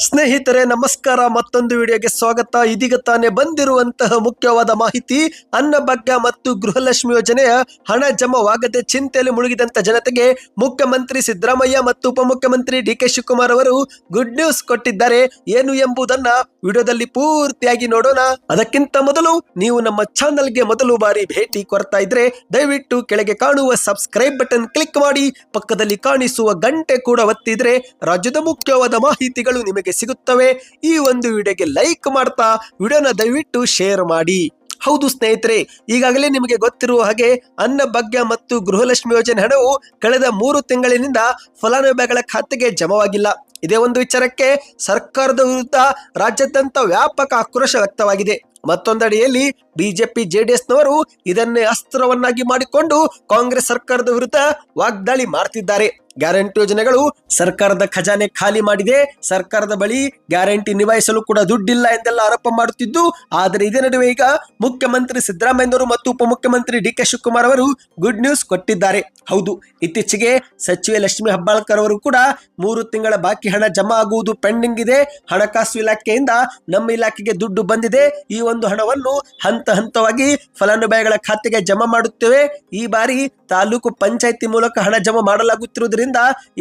ಸ್ನೇಹಿತರೆ ನಮಸ್ಕಾರ. ಮತ್ತೊಂದು ವಿಡಿಯೋಗೆ ಸ್ವಾಗತ. ಇದೀಗ ತಾನೇ ಬಂದಿರುವಂತಹ ಮುಖ್ಯವಾದ ಮಾಹಿತಿ. ಅನ್ನಭಾಗ್ಯ ಮತ್ತು ಗೃಹಲಕ್ಷ್ಮಿ ಯೋಜನೆಯ ಹಣ ಜಮಾವಾಗದೆ ಚಿಂತೆಯಲ್ಲಿ ಮುಳುಗಿದಂತ ಜನತೆಗೆ ಮುಖ್ಯಮಂತ್ರಿ ಸಿದ್ದರಾಮಯ್ಯ ಮತ್ತು ಉಪಮುಖ್ಯಮಂತ್ರಿ ಡಿ.ಕೆ. ಶಿವಕುಮಾರ್ ಅವರು ಗುಡ್ ನ್ಯೂಸ್ ಕೊಟ್ಟಿದ್ದಾರೆ. ಏನು ಎಂಬುದನ್ನ ವಿಡಿಯೋದಲ್ಲಿ ಪೂರ್ತಿಯಾಗಿ ನೋಡೋಣ. ಅದಕ್ಕಿಂತ ಮೊದಲು ನೀವು ನಮ್ಮ ಚಾನೆಲ್ಗೆ ಮೊದಲು ಬಾರಿ ಭೇಟಿ ಕೊಡ್ತಾ ಇದ್ರೆ ದಯವಿಟ್ಟು ಕೆಳಗೆ ಕಾಣುವ ಸಬ್ಸ್ಕ್ರೈಬ್ ಬಟನ್ ಕ್ಲಿಕ್ ಮಾಡಿ, ಪಕ್ಕದಲ್ಲಿ ಕಾಣಿಸುವ ಗಂಟೆ ಕೂಡ ಒತ್ತಿದ್ರೆ ರಾಜ್ಯದ ಮುಖ್ಯವಾದ ಮಾಹಿತಿಗಳು ನಿಮಗೆ ಸಿಗುತ್ತವೆ. ಈ ಒಂದು ವಿಡಿಯೋಗೆ ಲೈಕ್ ಮಾಡ್ತಾ ವಿಡಿಯೋನ ದಯವಿಟ್ಟು ಶೇರ್ ಮಾಡಿ. ಹೌದು ಸ್ನೇಹಿತರೆ, ಈಗಾಗಲೇ ನಿಮಗೆ ಗೊತ್ತಿರುವ ಹಾಗೆ ಅನ್ನಭಾಗ್ಯ ಮತ್ತು ಗೃಹಲಕ್ಷ್ಮಿ ಯೋಜನೆ ಹಣವು ಕಳೆದ 3 ತಿಂಗಳಿನಿಂದ ಫಲಾನುಭವಿಗಳ ಖಾತೆಗೆ ಜಮಾವಾಗಿಲ್ಲ. ಇದೇ ಒಂದು ವಿಚಾರಕ್ಕೆ ಸರ್ಕಾರದ ವಿರುದ್ಧ ರಾಜ್ಯಾದ್ಯಂತ ವ್ಯಾಪಕ ಆಕ್ರೋಶ ವ್ಯಕ್ತವಾಗಿದೆ. ಮತ್ತೊಂದೆಡೆಯಲ್ಲಿ ಬಿಜೆಪಿ ಜೆಡಿಎಸ್ನವರು ಇದನ್ನೇ ಅಸ್ತ್ರವನ್ನಾಗಿ ಮಾಡಿಕೊಂಡು ಕಾಂಗ್ರೆಸ್ ಸರ್ಕಾರದ ವಿರುದ್ಧ ವಾಗ್ದಾಳಿ ಮಾಡ್ತಿದ್ದಾರೆ. ಗ್ಯಾರಂಟಿ ಯೋಜನೆಗಳು ಸರ್ಕಾರದ ಖಜಾನೆ ಖಾಲಿ ಮಾಡಿದೆ, ಸರ್ಕಾರದ ಬಳಿ ಗ್ಯಾರಂಟಿ ನಿಭಾಯಿಸಲು ಕೂಡ ದುಡ್ಡಿಲ್ಲ ಎಂದೆಲ್ಲ ಆರೋಪ ಮಾಡುತ್ತಿದ್ದು, ಆದರೆ ಇದೇ ನಡುವೆ ಈಗ ಮುಖ್ಯಮಂತ್ರಿ ಸಿದ್ದರಾಮಯ್ಯನವರು ಮತ್ತು ಉಪಮುಖ್ಯಮಂತ್ರಿ ಡಿ.ಕೆ. ಶಿವಕುಮಾರ್ ಅವರು ಗುಡ್ ನ್ಯೂಸ್ ಕೊಟ್ಟಿದ್ದಾರೆ. ಹೌದು, ಇತ್ತೀಚೆಗೆ ಸಚಿವೆ ಲಕ್ಷ್ಮಿ ಹೆಬ್ಬಾಳ್ಕರ್ ಅವರು ಕೂಡ 3 ತಿಂಗಳ ಬಾಕಿ ಹಣ ಜಮಾ ಆಗುವುದು ಪೆಂಡಿಂಗ್ ಇದೆ, ಹಣಕಾಸು ಇಲಾಖೆಯಿಂದ ನಮ್ಮ ಇಲಾಖೆಗೆ ದುಡ್ಡು ಬಂದಿದೆ, ಈ ಒಂದು ಹಣವನ್ನು ಹಂತ ಹಂತವಾಗಿ ಫಲಾನುಭವಿಗಳ ಖಾತೆಗೆ ಜಮಾ ಮಾಡುತ್ತೇವೆ, ಈ ಬಾರಿ ತಾಲೂಕು ಪಂಚಾಯಿತಿ ಮೂಲಕ ಹಣ ಜಮಾ ಮಾಡಲಾಗುತ್ತಿರುವುದರಿಂದ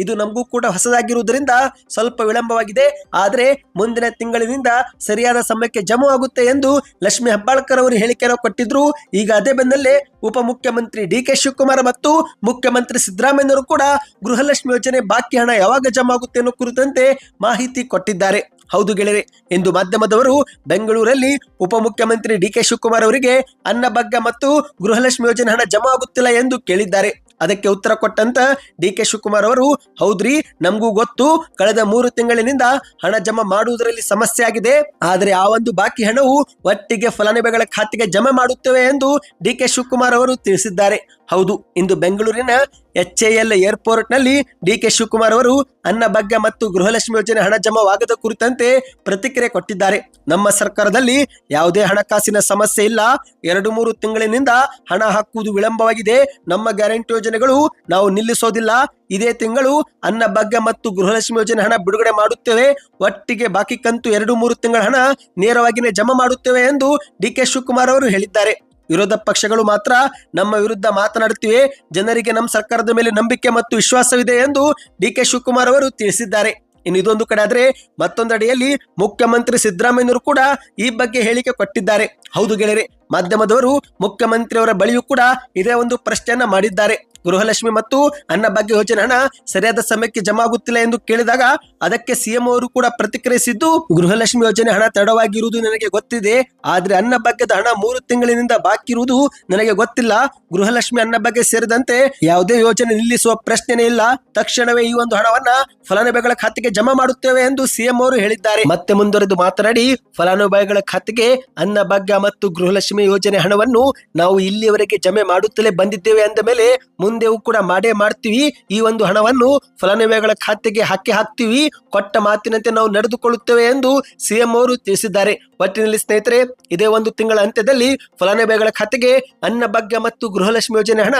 ಇದು ನಮಗೂ ಕೂಡ ಹೊಸದಾಗಿರುವುದರಿಂದ ಸ್ವಲ್ಪ ವಿಳಂಬವಾಗಿದೆ, ಆದರೆ ಮುಂದಿನ ತಿಂಗಳಿನಿಂದ ಸರಿಯಾದ ಸಮಯಕ್ಕೆ ಜಮಾ ಆಗುತ್ತೆ ಎಂದು ಲಕ್ಷ್ಮಿ ಹೆಬ್ಬಾಳ್ಕರ್ ಅವರು ಹೇಳಿಕೆಯನ್ನು ಕೊಟ್ಟಿದ್ರು. ಈಗ ಅದೇ ಬೆನ್ನಲ್ಲೇ ಉಪಮುಖ್ಯಮಂತ್ರಿ ಡಿ.ಕೆ. ಶಿವಕುಮಾರ್ ಮತ್ತು ಮುಖ್ಯಮಂತ್ರಿ ಸಿದ್ದರಾಮಯ್ಯನವರು ಕೂಡ ಗೃಹಲಕ್ಷ್ಮಿ ಯೋಜನೆ ಬಾಕಿ ಹಣ ಯಾವಾಗ ಜಮಾ ಆಗುತ್ತೆ ಅನ್ನೋ ಕುರಿತಂತೆ ಮಾಹಿತಿ ಕೊಟ್ಟಿದ್ದಾರೆ. ಹೌದು ಗೆಳೆಯರೆ, ಇಂದು ಮಾಧ್ಯಮದವರು ಬೆಂಗಳೂರಲ್ಲಿ ಉಪಮುಖ್ಯಮಂತ್ರಿ ಡಿ.ಕೆ. ಶಿವಕುಮಾರ್ ಅವರಿಗೆ ಅನ್ನಭಾಗ್ಯ ಮತ್ತು ಗೃಹಲಕ್ಷ್ಮಿ ಯೋಜನೆ ಹಣ ಜಮಾ ಆಗುತ್ತಿಲ್ಲ ಎಂದು ಕೇಳಿದ್ದಾರೆ. ಅದಕ್ಕೆ ಉತ್ತರ ಕೊಟ್ಟಂತ ಡಿ.ಕೆ. ಶಿವಕುಮಾರ್ ಅವರು, ಹೌದ್ರಿ, ನಮಗೂ ಗೊತ್ತು, ಕಳೆದ 3 ತಿಂಗಳಿನಿಂದ ಹಣ ಜಮಾ ಮಾಡುವುದರಲ್ಲಿ ಸಮಸ್ಯೆ ಆಗಿದೆ, ಆದರೆ ಆ ಒಂದು ಬಾಕಿ ಹಣವು ಒಟ್ಟಿಗೆ ಫಲಾನುಭವಿಗಳ ಖಾತೆಗೆ ಜಮಾ ಮಾಡುತ್ತೇವೆ ಎಂದು ಡಿ.ಕೆ. ಶಿವಕುಮಾರ್ ಅವರು ತಿಳಿಸಿದ್ದಾರೆ. ಹೌದು, ಇಂದು ಬೆಂಗಳೂರಿನ HAL ಏರ್ಪೋರ್ಟ್ ನಲ್ಲಿ ಡಿ.ಕೆ. ಶಿವಕುಮಾರ್ ಅವರು ಅನ್ನಭಾಗ್ಯ ಮತ್ತು ಗೃಹಲಕ್ಷ್ಮಿ ಯೋಜನೆ ಹಣ ಜಮಾವಾಗದ ಕುರಿತಂತೆ ಪ್ರತಿಕ್ರಿಯೆ ಕೊಟ್ಟಿದ್ದಾರೆ. ನಮ್ಮ ಸರ್ಕಾರದಲ್ಲಿ ಯಾವುದೇ ಹಣಕಾಸಿನ ಸಮಸ್ಯೆ ಇಲ್ಲ, 2-3 ತಿಂಗಳಿನಿಂದ ಹಣ ಹಾಕುವುದು ವಿಳಂಬವಾಗಿದೆ, ನಮ್ಮ ಗ್ಯಾರಂಟಿ ಯೋಜನೆಗಳು ನಾವು ನಿಲ್ಲಿಸೋದಿಲ್ಲ, ಇದೇ ತಿಂಗಳು ಅನ್ನಭಾಗ್ಯ ಮತ್ತು ಗೃಹಲಕ್ಷ್ಮಿ ಯೋಜನೆ ಹಣ ಬಿಡುಗಡೆ ಮಾಡುತ್ತೇವೆ, ಒಟ್ಟಿಗೆ ಬಾಕಿ ಕಂತು 2-3 ತಿಂಗಳ ಹಣ ನೇರವಾಗಿಯೇ ಜಮಾ ಮಾಡುತ್ತೇವೆ ಎಂದು ಡಿ.ಕೆ. ಶಿವಕುಮಾರ್ ಅವರು ಹೇಳಿದ್ದಾರೆ. ವಿರೋಧ ಪಕ್ಷಗಳು ಮಾತ್ರ ನಮ್ಮ ವಿರುದ್ಧ ಮಾತನಾಡುತ್ತಿವೆ, ಜನರಿಗೆ ನಮ್ಮ ಸರ್ಕಾರದ ಮೇಲೆ ನಂಬಿಕೆ ಮತ್ತು ವಿಶ್ವಾಸವಿದೆ ಎಂದು ಡಿ.ಕೆ. ಶಿವಕುಮಾರ್ ಅವರು ತಿಳಿಸಿದ್ದಾರೆ. ಇನ್ನು ಇದೊಂದು ಕಡೆ ಆದ್ರೆ ಮತ್ತೊಂದೆಡೆಯಲ್ಲಿ ಮುಖ್ಯಮಂತ್ರಿ ಸಿದ್ದರಾಮಯ್ಯನವರು ಕೂಡ ಈ ಬಗ್ಗೆ ಹೇಳಿಕೆ ಕೊಟ್ಟಿದ್ದಾರೆ. ಹೌದು ಗೆಳೆಯರೆ, ಮಾಧ್ಯಮದವರು ಮುಖ್ಯಮಂತ್ರಿಯವರ ಬಳಿಯೂ ಕೂಡ ಇದೇ ಒಂದು ಪ್ರಶ್ನೆಯನ್ನ ಮಾಡಿದ್ದಾರೆ. ಗೃಹಲಕ್ಷ್ಮಿ ಮತ್ತು ಅನ್ನಭಾಗ್ಯ ಯೋಜನೆ ಹಣ ಸರಿಯಾದ ಸಮಯಕ್ಕೆ ಜಮಾ ಆಗುತ್ತಿಲ್ಲ ಎಂದು ಕೇಳಿದಾಗ ಅದಕ್ಕೆ ಸಿಎಂ ಅವರು ಕೂಡ ಪ್ರತಿಕ್ರಿಯಿಸಿದ್ದು, ಗೃಹಲಕ್ಷ್ಮಿ ಯೋಜನೆ ಹಣ ತಡವಾಗಿರುವುದು ನನಗೆ ಗೊತ್ತಿದೆ, ಆದ್ರೆ ಅನ್ನಭಾಗ್ಯದ ಹಣ 3 ತಿಂಗಳಿನಿಂದ ಬಾಕಿ ಇರುವುದು ನನಗೆ ಗೊತ್ತಿಲ್ಲ, ಗೃಹಲಕ್ಷ್ಮಿ ಅನ್ನಭಾಗ್ಯ ಸೇರಿದಂತೆ ಯಾವುದೇ ಯೋಜನೆ ನಿಲ್ಲಿಸುವ ಪ್ರಶ್ನೆನೇ ಇಲ್ಲ, ತಕ್ಷಣವೇ ಈ ಒಂದು ಹಣವನ್ನ ಫಲಾನುಭವಿಗಳ ಖಾತೆಗೆ ಜಮಾ ಮಾಡುತ್ತೇವೆ ಎಂದು ಸಿಎಂ ಅವರು ಹೇಳಿದ್ದಾರೆ. ಮತ್ತೆ ಮುಂದುವರೆದು ಮಾತನಾಡಿ, ಫಲಾನುಭವಿಗಳ ಖಾತೆಗೆ ಅನ್ನಭಾಗ್ಯ ಮತ್ತು ಗೃಹಲಕ್ಷ್ಮಿ ಯೋಜನೆ ಹಣವನ್ನು ನಾವು ಇಲ್ಲಿಯವರೆಗೆ ಜಮೆ ಮಾಡುತ್ತಲೇ ಬಂದಿದ್ದೇವೆ ಅಂದ ಮೇಲೆ ಮುಂದೆಯೂ ಕೂಡ ಮಾಡೇ ಮಾಡ್ತೀವಿ, ಈ ಒಂದು ಹಣವನ್ನು ಫಲಾನುಭವಿಗಳ ಖಾತೆಗೆ ಹಾಕ್ತೀವಿ, ಕೊಟ್ಟ ಮಾತಿನಂತೆ ನಾವು ನಡೆದುಕೊಳ್ಳುತ್ತೇವೆ ಎಂದು ಸಿಎಂ ಅವರು ತಿಳಿಸಿದ್ದಾರೆ. ಒಟ್ಟಿನಲ್ಲಿ ಸ್ನೇಹಿತರೆ, ಇದೇ ಒಂದು ತಿಂಗಳ ಅಂತ್ಯದಲ್ಲಿ ಫಲಾನುಭವಿಗಳ ಖಾತೆಗೆ ಅನ್ನಭಾಗ್ಯ ಮತ್ತು ಗೃಹಲಕ್ಷ್ಮಿ ಯೋಜನೆ ಹಣ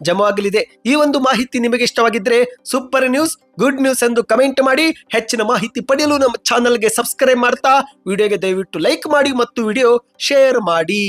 ಜಮಾವಾಗಲಿದೆ. ಈ ಒಂದು ಮಾಹಿತಿ ನಿಮಗೆ ಇಷ್ಟವಾಗಿದ್ರೆ ಸೂಪರ್ ನ್ಯೂಸ್, ಗುಡ್ ನ್ಯೂಸ್ ಎಂದು ಕಮೆಂಟ್ ಮಾಡಿ. ಹೆಚ್ಚಿನ ಮಾಹಿತಿ ಪಡೆಯಲು ನಮ್ಮ ಚಾನಲ್ಗೆ ಸಬ್ಸ್ಕ್ರೈಬ್ ಮಾಡ್ತಾ ವಿಡಿಯೋಗೆ ದಯವಿಟ್ಟು ಲೈಕ್ ಮಾಡಿ ಮತ್ತು ವಿಡಿಯೋ ಶೇರ್ ಮಾಡಿ.